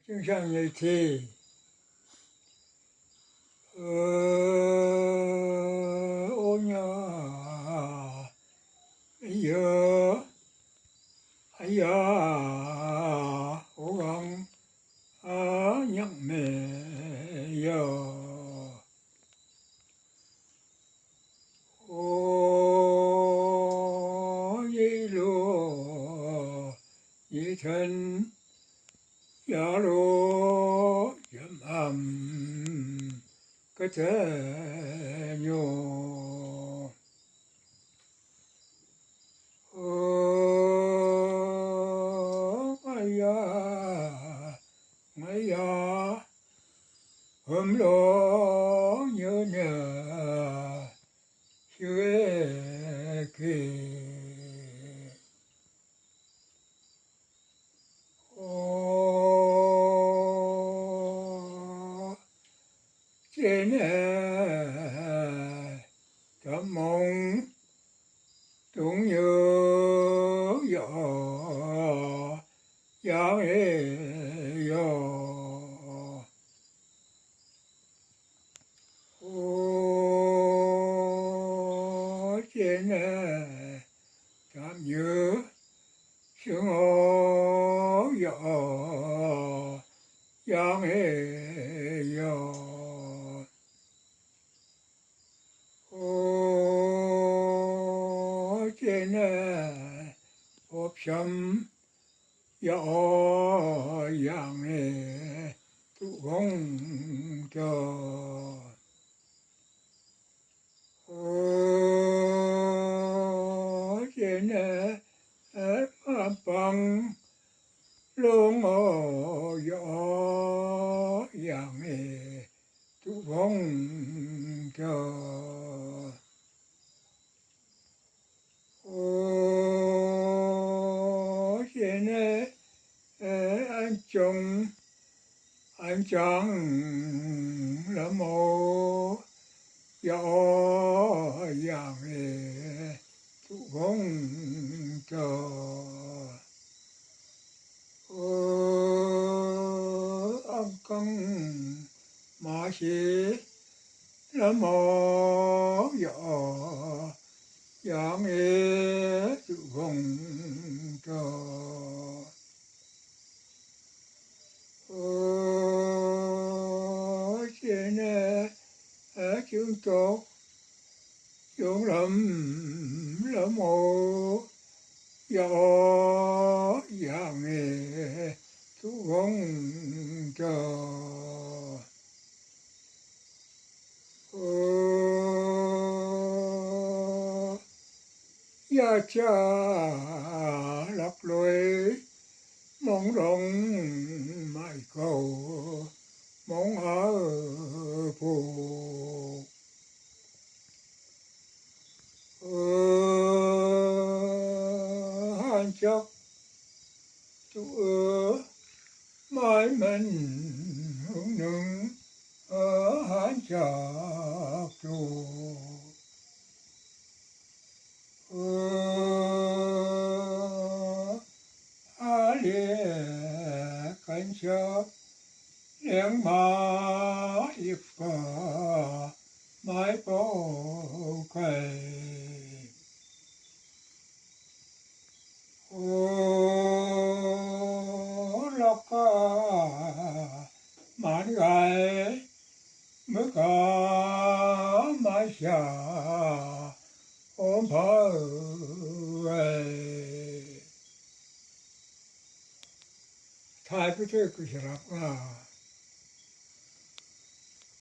经常日提，ô nhớ, nhớ, nhớ, cố gắng nhắc mẹ nhớ, ô nhớ lúa, nhớ thân. 야로 염함 그대뇨 마야 마야 험로 여녀 휴에게 trên cảm mong cũng như gió gió gió trên cảm nhớ sương gió gió gió trên hộp sâm gió giang tụ gông cho trên bằng lông gió giang tụ gông cho trên anh chồng anh chàng là mồ gió giang tụ gông cho anh căng mà chỉ là mồ gió giang tụ gông cho trên chúng tôi chúng lắm mồ gió giang tụ gông cho ya cha lấp lối mong rong mai cầu mong ở phù han chắc tu mãi mình hướng nương ở han chắc tu cảnh sát đèn má hiệp cả mái bầu cây lọc ca mãn gai mới cả mái xà ôm phở thái cứ thế cứ sẽรับ